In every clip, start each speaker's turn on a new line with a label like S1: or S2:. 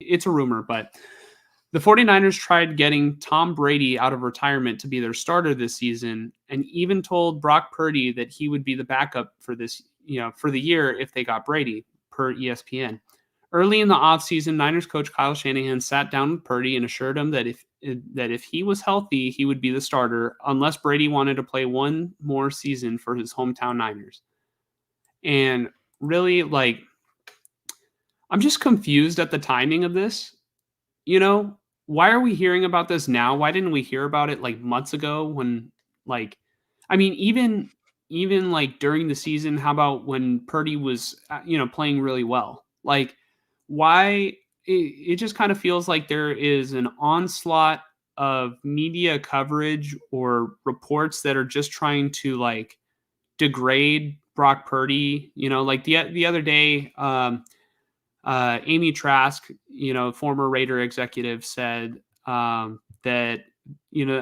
S1: it's a rumor, but the 49ers tried getting Tom Brady out of retirement to be their starter this season, and even told Brock Purdy that he would be the backup for this, for the year if they got Brady, per ESPN. Early in the offseason, Niners coach Kyle Shanahan sat down with Purdy and assured him that if he was healthy, he would be the starter unless Brady wanted to play one more season for his hometown Niners. And really, like, I'm just confused at the timing of this. Why are we hearing about this now? Why didn't we hear about it like months ago when, like, I mean, even like during the season, how about when Purdy was, playing really well? Like, why it just kind of feels like there is an onslaught of media coverage or reports that are just trying to like degrade Brock Purdy. Like the other day, Amy Trask, former Raider executive, said that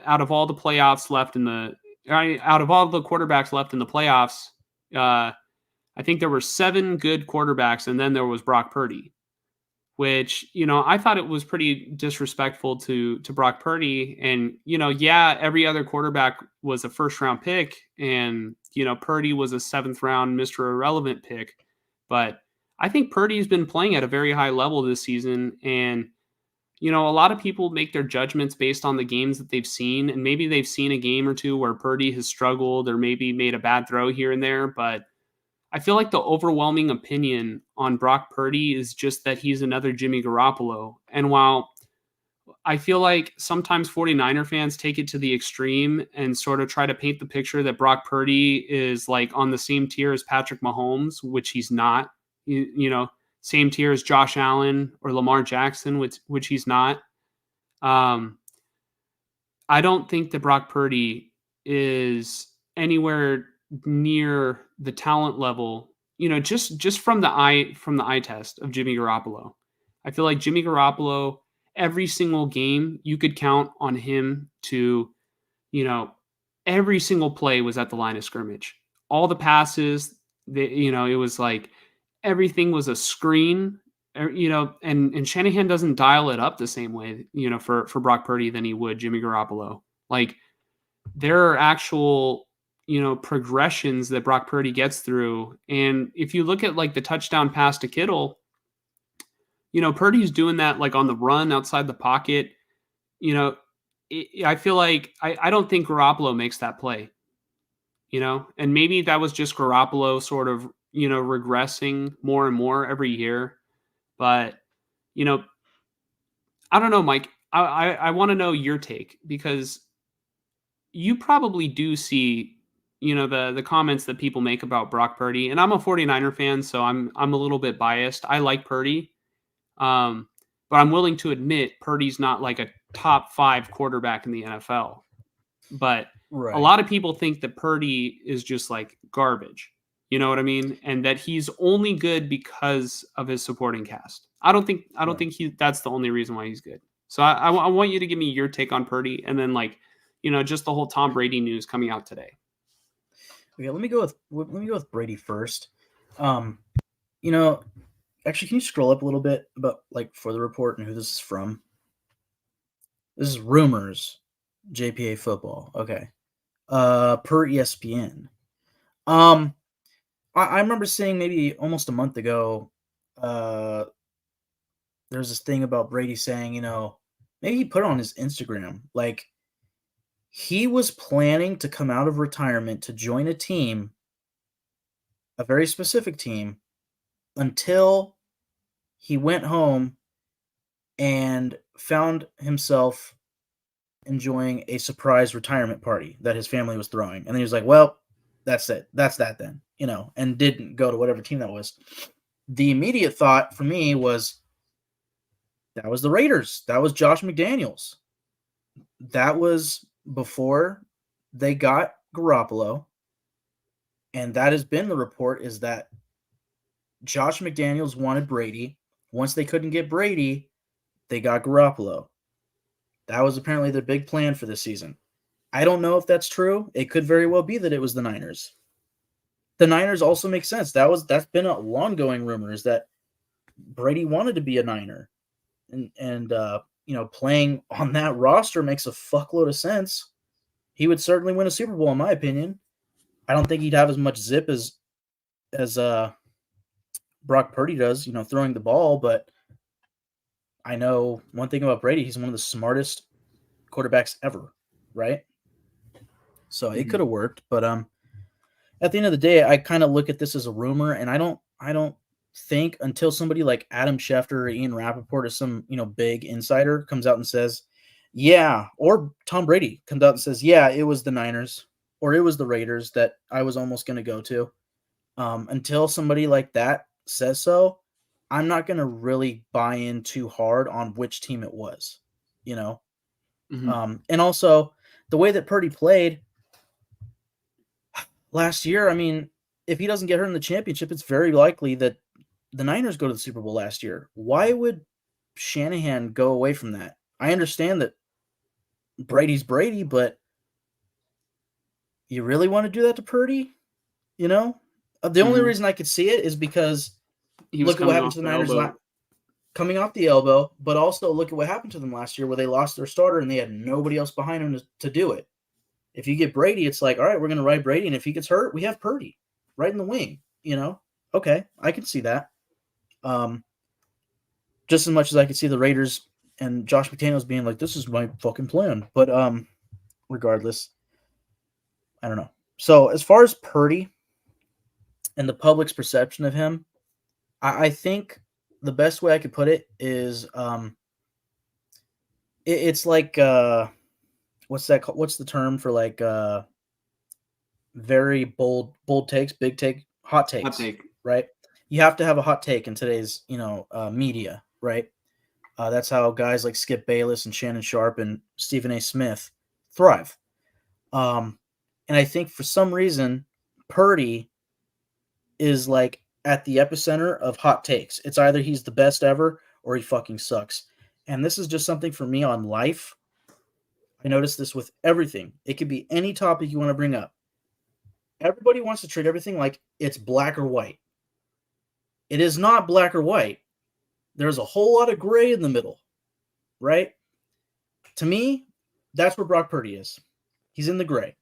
S1: out of all the playoffs left out of all the quarterbacks left in the playoffs, I think there were 7 good quarterbacks, and then there was Brock Purdy, which I thought it was pretty disrespectful to Brock Purdy. And every other quarterback was a first round pick, and Purdy was a 7th round Mr. Irrelevant pick, but I think Purdy's been playing at a very high level this season, and a lot of people make their judgments based on the games that they've seen, and maybe they've seen a game or two where Purdy has struggled or maybe made a bad throw here and there, but I feel like the overwhelming opinion on Brock Purdy is just that he's another Jimmy Garoppolo. And while I feel like sometimes 49er fans take it to the extreme and sort of try to paint the picture that Brock Purdy is like on the same tier as Patrick Mahomes, which he's not. Same tier as Josh Allen or Lamar Jackson, which he's not. I don't think that Brock Purdy is anywhere near the talent level, just from the eye test of Jimmy Garoppolo. I feel like Jimmy Garoppolo, every single game, you could count on him to, every single play was at the line of scrimmage. All the passes, it was like everything was a screen, and Shanahan doesn't dial it up the same way, for Brock Purdy than he would Jimmy Garoppolo. Like, there are actual, progressions that Brock Purdy gets through. And if you look at like the touchdown pass to Kittle, Purdy's doing that like on the run outside the pocket. I feel like I don't think Garoppolo makes that play, and maybe that was just Garoppolo sort of, regressing more and more every year. But, I don't know, Mike. I want to know your take, because you probably do see, the comments that people make about Brock Purdy. And I'm a 49er fan, so I'm a little bit biased. I like Purdy. But I'm willing to admit Purdy's not like a top 5 quarterback in the NFL. But
S2: right.
S1: A lot of people think that Purdy is just like garbage. You know what I mean? And that he's only good because of his supporting cast. I don't think that's the only reason why he's good. So I want you to give me your take on Purdy, and then like, just the whole Tom Brady news coming out today.
S2: Okay, let me go with Brady first. Actually, can you scroll up a little bit about like for the report and who this is from? This is Rumors, JPA Football. Okay, per ESPN. I remember seeing maybe almost a month ago. There's this thing about Brady saying, maybe he put it on his Instagram, like he was planning to come out of retirement to join a team, a very specific team, until he went home and found himself enjoying a surprise retirement party that his family was throwing. And then he was like, well, that's it. That's that then, and didn't go to whatever team that was. The immediate thought for me was, that was the Raiders. That was Josh McDaniels. That was before they got Garoppolo. And that has been the report, is that Josh McDaniels wanted Brady. Once they couldn't get Brady, they got Garoppolo. That was apparently their big plan for this season. I don't know if that's true. It could very well be that it was the Niners. The Niners also make sense. That's been a long-going rumor, is that Brady wanted to be a Niner. and playing on that roster makes a fuckload of sense. He would certainly win a Super Bowl, in my opinion. I don't think he'd have as much zip as Brock Purdy does, throwing the ball. But I know one thing about Brady: he's one of the smartest quarterbacks ever, right? So it could
S1: Mhm.
S2: have worked, but at the end of the day, I kind of look at this as a rumor, and I don't think until somebody like Adam Schefter or Ian Rappaport or some big insider comes out and says, yeah, or Tom Brady comes out and says, yeah, it was the Niners or it was the Raiders that I was almost going to go to. Until somebody like that says so, I'm not going to really buy in too hard on which team it was, you know.
S1: Mhm.
S2: And also the way that Purdy played last year, I mean, if he doesn't get hurt in the championship, it's very likely that the Niners go to the Super Bowl last year. Why would Shanahan go away from that? I understand that Brady's Brady, but you really want to do that to Purdy? You know? The only
S1: Mhm.
S2: reason I could see it is because
S1: He was
S2: look at what
S1: coming
S2: happened
S1: off
S2: to the
S1: the
S2: Niners
S1: elbow.
S2: coming off the elbow, but also look at what happened to them last year where they lost their starter and they had nobody else behind him to do it. If you get Brady, it's like, all right, we're going to ride Brady, and if he gets hurt, we have Purdy right in the wing. Okay, I can see that. Um, just as much as I could see the Raiders and Josh McDaniels being like, "This is my fucking plan." But regardless, I don't know. So as far as Purdy and the public's perception of him, I think the best way I could put it is it's like what's that called? What's the term for like very bold takes, big take, hot
S1: Hot
S2: takes,
S1: take.
S2: right? You have to have a hot take in today's media, right? That's how guys like Skip Bayless and Shannon Sharp and Stephen A. Smith thrive. Um, and I think for some reason, Purdy is like at the epicenter of hot takes. It's either he's the best ever or he fucking sucks. And this is just something for me on life. I notice this with everything. It could be any topic you want to bring up. Everybody wants to treat everything like it's black or white. It is not black or white. There's a whole lot of gray in the middle, right? To me, that's where Brock Purdy is. He's in the gray.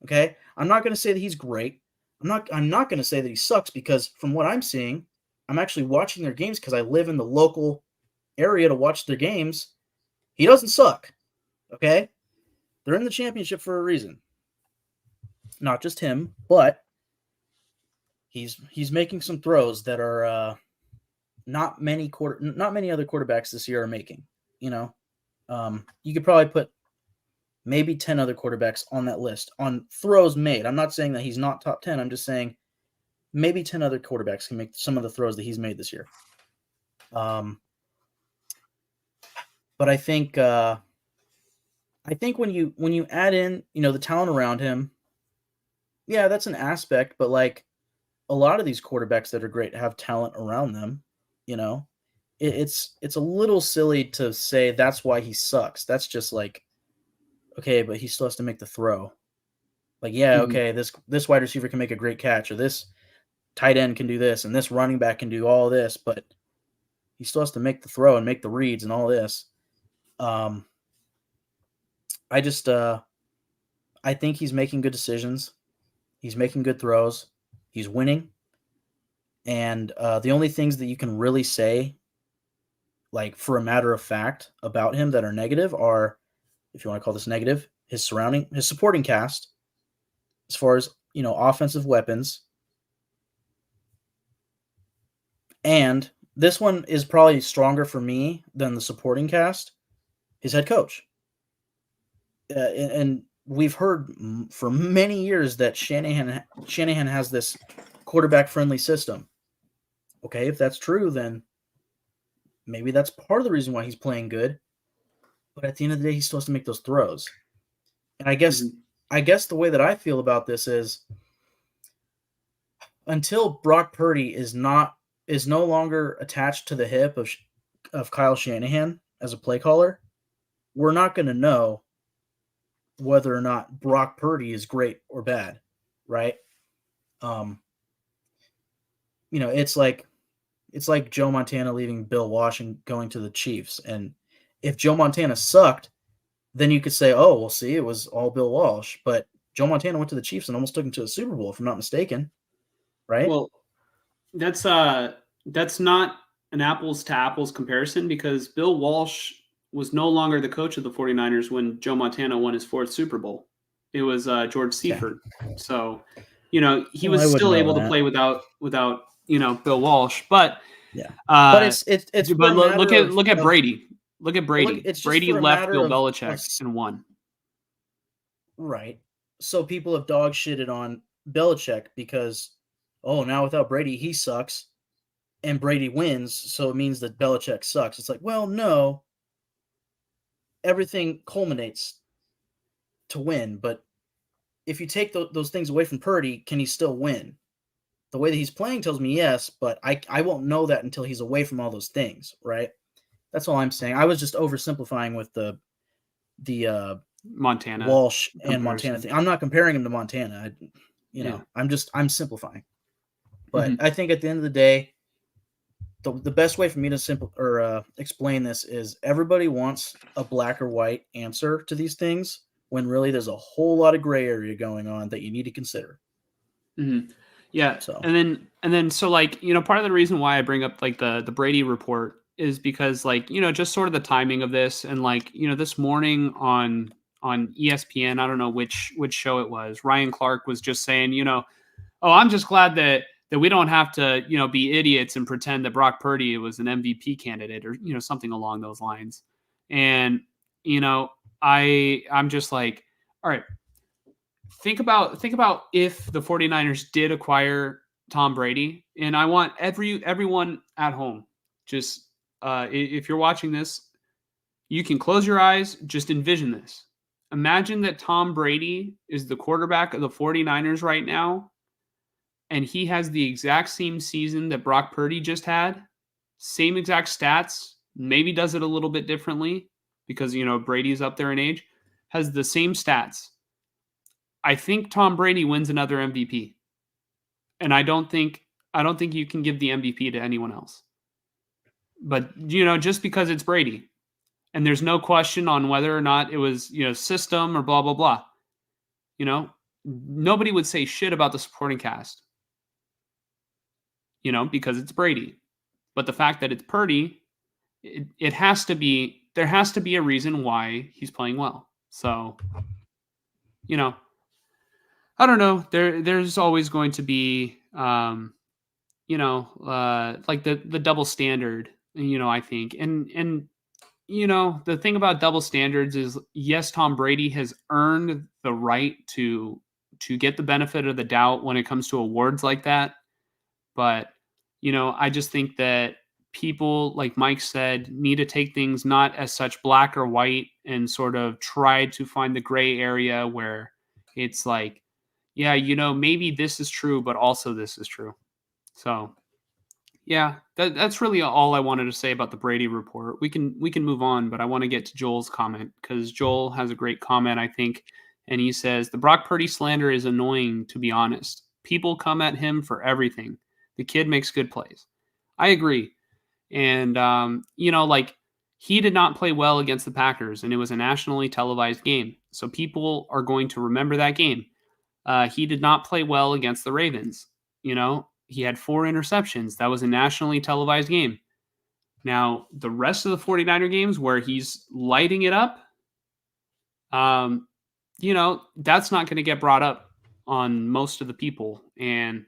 S2: Okay? I'm not going to say that he's great. I'm not going to say that he sucks because from what I'm seeing, I'm actually watching their games because I live in the local area to watch their games. He doesn't suck. Okay? They're in the championship for a reason. Not just him, but he's making some throws that are not many other quarterbacks this year are making. You know, you could probably put maybe 10 other quarterbacks on that list on throws made. I'm not saying that he's not top 10. I'm just saying maybe 10 other quarterbacks can make some of the throws that he's made this year. But I think when you add in, the talent around him, yeah, that's an aspect, but like a lot of these quarterbacks that are great have talent around them, you know. It's a little silly to say that's why he sucks. That's just like, okay, but he still has to make the throw. Like, yeah,
S1: Mhm.
S2: okay, this wide receiver can make a great catch, or this tight end can do this, and this running back can do all this, but he still has to make the throw and make the reads and all this. Um, I just I think he's making good decisions. He's making good throws. He's winning, and the only things that you can really say, like for a matter of fact, about him that are negative are, if you want to call this negative, his supporting cast, as far as offensive weapons, and this one is probably stronger for me than the supporting cast. His head coach. And we've heard for many years that Shanahan has this quarterback friendly system. Okay, if that's true, then maybe that's part of the reason why he's playing good. But at the end of the day, he still has to make those throws. And I guess
S1: Mhm.
S2: I guess the way that I feel about this is until Brock Purdy is no longer attached to the hip of Kyle Shanahan as a play caller, we're not going to know whether or not Brock Purdy is great or bad, right? Um, it's like It's like Joe Montana leaving Bill Walsh and going to the Chiefs. And if Joe Montana sucked, then you could say, oh, well, see, it was all Bill Walsh. But Joe Montana went to the Chiefs and almost took him to a Super Bowl, if I'm not mistaken. Right?
S1: Well, that's not an apples to apples comparison because Bill Walsh was no longer the coach of the 49ers when Joe Montana won his fourth Super Bowl. It was George
S2: Okay.
S1: Seifert. So, he
S2: Well, I
S1: was
S2: wouldn't
S1: still
S2: know
S1: able to
S2: that.
S1: play without Bill Walsh. But
S2: Yeah. But it's for a
S1: look
S2: matter
S1: at
S2: of,
S1: look at Brady. Look at
S2: look,
S1: Brady.
S2: it's just
S1: Brady
S2: for a
S1: left
S2: matter
S1: Bill
S2: of
S1: Belichick and won.
S2: right. So people have dog shitted on Belichick because, oh, now without Brady, he sucks, and Brady wins, so it means that Belichick sucks. It's like, well, no, everything culminates to win, but if you take those things away from Purdy, can he still win? The way that he's playing tells me yes, but I won't know that until he's away from all those things, right? That's all I'm saying. I was just oversimplifying with the
S1: Montana
S2: Walsh and Montana
S1: comparison.
S2: thing. I'm not comparing him to Montana.
S1: Yeah.
S2: I'm simplifying. But
S1: Mhm.
S2: I think at the end of the day, the best way for me to explain this is everybody wants a black or white answer to these things when really there's a whole lot of gray area going on that you need to consider.
S1: Mhm. Yeah,
S2: So
S1: and then so like, part of the reason why I bring up like the Brady report is because like, just sort of the timing of this and like, this morning on ESPN, I don't know which show it was. Ryan Clark was just saying, "Oh, I'm just glad that we don't have to, be idiots and pretend that Brock Purdy was an MVP candidate or, something along those lines." And, you know, I'm just like, "All right, think about if the 49ers did acquire Tom Brady, and I want everyone at home, just if you're watching this, you can close your eyes, just envision this. Imagine that Tom Brady is the quarterback of the 49ers right now, and he has the exact same season that Brock Purdy just had, same exact stats, maybe does it a little bit differently because Brady's up there in age, has the same stats. I think Tom Brady wins another MVP. And I don't think you can give the MVP to anyone else. But just because it's Brady, and there's no question on whether or not it was system or blah blah blah. You know, nobody would say shit about the supporting cast. Because it's Brady. But the fact that it's Purdy, it has to be there has to be a reason why he's playing well. So you know, I don't know. There's always going to be like the double standard, I think. And the thing about double standards is yes, Tom Brady has earned the right to get the benefit of the doubt when it comes to awards like that. But, I just think that people, like Mike said, need to take things not as such black or white and sort of try to find the gray area where it's like, yeah, maybe this is true, but also this is true. So yeah, that's really all I wanted to say about the Brady report. We can move on, but I want to get to Joel's comment because Joel has a great comment, I think, and he says the Brock Purdy slander is annoying, to be honest. People come at him for everything. The kid makes good plays. I agree, and like he did not play well against the Packers, and it was a nationally televised game, so people are going to remember that game. He did not play well against the Ravens. He had 4 interceptions. That was a nationally televised game. Now, the rest of the 49er games where he's lighting it up, um, that's not going to get brought up on most of the people. And,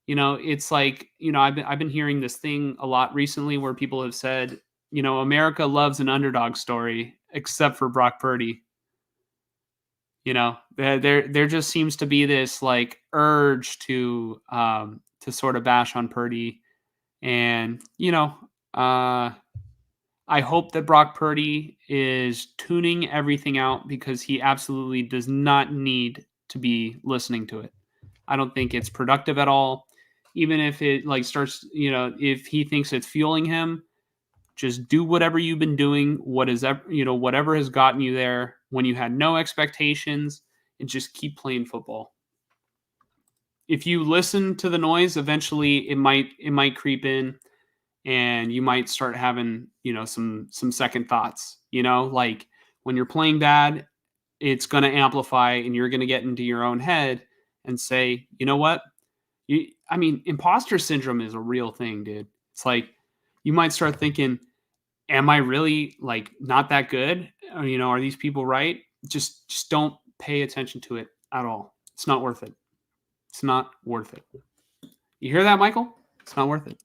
S1: it's like, I've been hearing this thing a lot recently where people have said, America loves an underdog story, except for Brock Purdy. There just seems to be this like urge to sort of bash on Purdy, and I hope that Brock Purdy is tuning everything out because he absolutely does not need to be listening to it. I don't think it's productive at all. Even if it like starts, if he thinks it's fueling him, just do whatever you've been doing, whatever has gotten you there when you had no expectations, and just keep playing football. If you listen to the noise, eventually it might creep in. and you might start having, some second thoughts, like when you're playing bad, it's going to amplify and you're going to get into your own head and say, you know what? Imposter syndrome is a real thing, dude. It's like you might start thinking, am I really like not that good? Or, are these people right? Just don't pay attention to it at all. It's not worth it. It's not worth it. You hear that, Michael? It's not worth it.